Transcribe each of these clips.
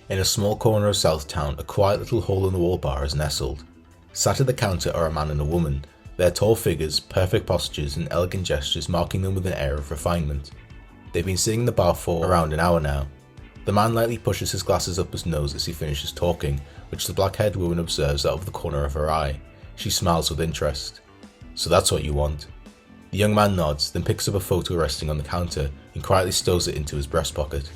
In a small corner of Southtown, a quiet little hole-in-the-wall bar is nestled. Sat at the counter are a man and a woman, their tall figures, perfect postures, and elegant gestures marking them with an air of refinement. They've been sitting in the bar for around an hour now. The man lightly pushes his glasses up his nose as he finishes talking, which the black-haired woman observes out of the corner of her eye. She smiles with interest. "So that's what you want?" The young man nods, then picks up a photo resting on the counter and quietly stows it into his breast pocket.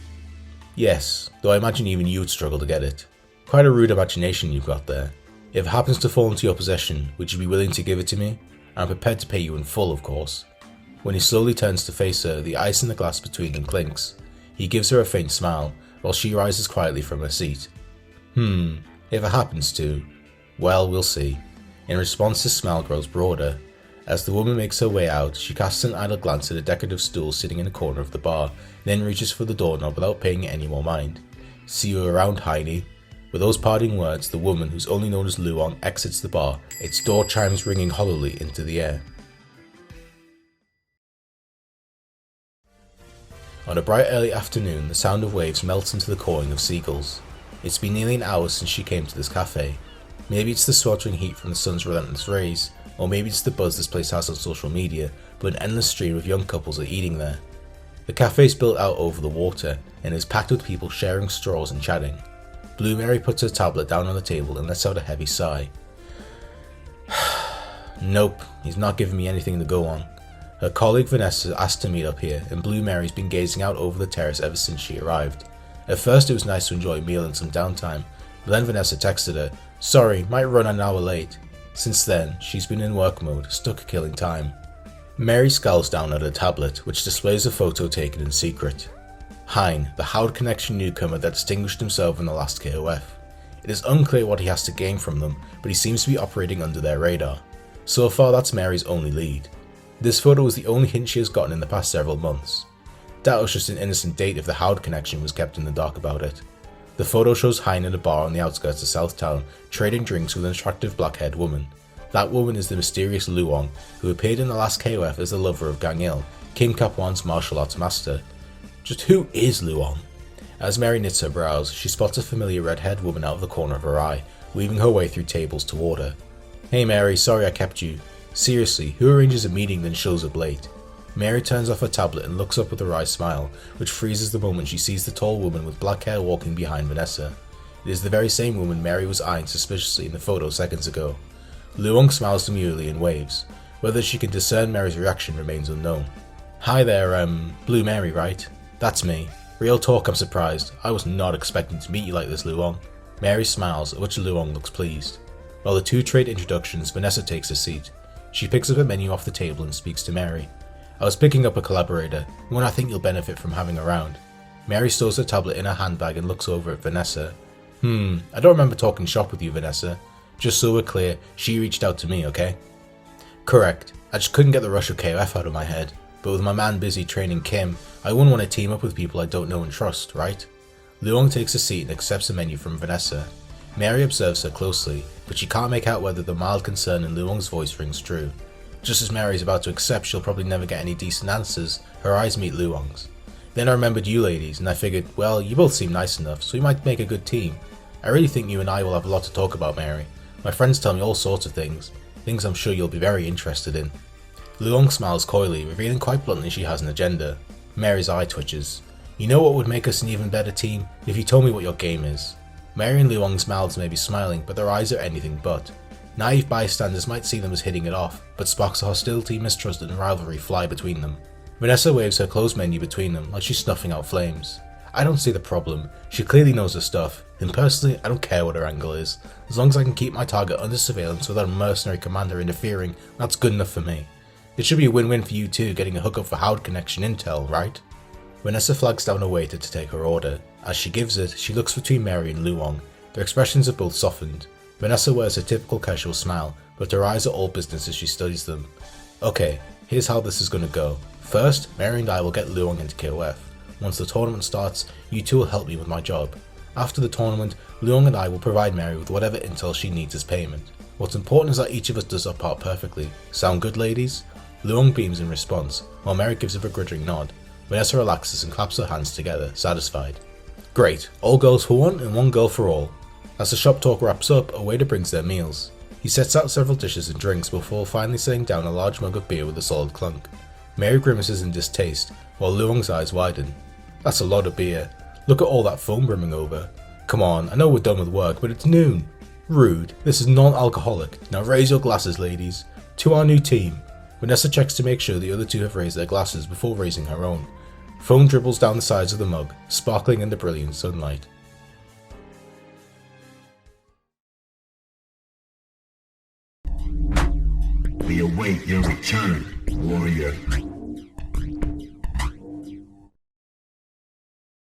"Yes, though I imagine even you would struggle to get it. Quite a rude imagination you've got there. If it happens to fall into your possession, would you be willing to give it to me? I'm prepared to pay you in full, of course." When he slowly turns to face her, the ice in the glass between them clinks. He gives her a faint smile, while she rises quietly from her seat. If it happens to, well, we'll see." In response, his smile grows broader. As the woman makes her way out, she casts an idle glance at a decorative stool sitting in a corner of the bar, then reaches for the doorknob without paying it any more mind. "See you around, Heine." With those parting words, the woman, who's only known as Luong, exits the bar, its door chimes ringing hollowly into the air. On a bright early afternoon, the sound of waves melts into the cawing of seagulls. It's been nearly an hour since she came to this cafe. Maybe it's the sweltering heat from the sun's relentless rays, or maybe it's the buzz this place has on social media, but an endless stream of young couples are eating there. The cafe is built out over the water, and is packed with people sharing straws and chatting. Blue Mary puts her tablet down on the table and lets out a heavy sigh. Nope, he's not giving me anything to go on. Her colleague Vanessa asked to meet up here, and Blue Mary's been gazing out over the terrace ever since she arrived. At first it was nice to enjoy a meal and some downtime, but then Vanessa texted her, "Sorry, might run an hour late." Since then, she's been in work mode, stuck killing time. Mary scowls down at her tablet, which displays a photo taken in secret. Hein, the Howard Connection newcomer that distinguished himself in the last KOF. It is unclear what he has to gain from them, but he seems to be operating under their radar. So far, that's Mary's only lead. This photo is the only hint she has gotten in the past several months. That was just an innocent date if the Howard Connection was kept in the dark about it. The photo shows Hein in a bar on the outskirts of Southtown, trading drinks with an attractive black-haired woman. That woman is the mysterious Luong, who appeared in the last KOF as the lover of Gang Il, Kim Kapwan's martial arts master. Just who is Luong? As Mary knits her brows, she spots a familiar red-haired woman out of the corner of her eye, weaving her way through tables toward her. "Hey Mary, sorry I kept you. Seriously, who arranges a meeting then shows up late?" Mary turns off her tablet and looks up with a wry smile, which freezes the moment she sees the tall woman with black hair walking behind Vanessa. It is the very same woman Mary was eyeing suspiciously in the photo seconds ago. Luong smiles demurely and waves. Whether she can discern Mary's reaction remains unknown. "Hi there, Blue Mary, right? That's me. Real talk, I'm surprised. I was not expecting to meet you like this, Luong." Mary smiles, at which Luong looks pleased. While the two trade introductions, Vanessa takes a seat. She picks up a menu off the table and speaks to Mary. "I was picking up a collaborator, one I think you'll benefit from having around." Mary stows her tablet in her handbag and looks over at Vanessa. I don't remember talking shop with you, Vanessa. Just so we're clear, she reached out to me, okay?" "Correct. I just couldn't get the rush of KOF out of my head. But with my man busy training Kim, I wouldn't want to team up with people I don't know and trust, right?" Luong takes a seat and accepts a menu from Vanessa. Mary observes her closely, but she can't make out whether the mild concern in Luong's voice rings true. Just as Mary's about to accept she'll probably never get any decent answers, her eyes meet Luong's. "Then I remembered you ladies, and I figured, well, you both seem nice enough, so we might make a good team. I really think you and I will have a lot to talk about, Mary. My friends tell me all sorts of things I'm sure you'll be very interested in." Luong smiles coyly, revealing quite bluntly she has an agenda. Mary's eye twitches. "You know what would make us an even better team? If you told me what your game is." Mary and Luong's mouths may be smiling, but their eyes are anything but. Naive bystanders might see them as hitting it off, but sparks of hostility, mistrust and rivalry fly between them. Vanessa waves her closed menu between them like she's snuffing out flames. I don't see the problem. She clearly knows her stuff, and personally I don't care what her angle is. As long as I can keep my target under surveillance without a mercenary commander interfering, that's good enough for me. It should be a win-win for you too, getting a hookup for Howard Connection intel, right? Vanessa flags down a waiter to take her order. As she gives it, she looks between Mary and Luong. Their expressions have both softened. Vanessa wears her typical casual smile, but her eyes are all business as she studies them. "Okay, here's how this is gonna go. First, Mary and I will get Luong into KOF. Once the tournament starts, you two will help me with my job. After the tournament, Luong and I will provide Mary with whatever intel she needs as payment. What's important is that each of us does our part perfectly. Sound good, ladies?" Luong beams in response, while Mary gives a begrudging nod. Vanessa relaxes and claps her hands together, satisfied. Great, all girls for one and one girl for all. As the shop talk wraps up, a waiter brings their meals. He sets out several dishes and drinks before finally setting down a large mug of beer with a solid clunk. Mary grimaces in distaste, while Luong's eyes widen. That's a lot of beer. Look at all that foam brimming over. Come on, I know we're done with work, but it's noon. Rude, this is non-alcoholic. Now raise your glasses, ladies. To our new team. Vanessa checks to make sure the other two have raised their glasses before raising her own. Foam dribbles down the sides of the mug, sparkling in the brilliant sunlight. We await your return, warrior.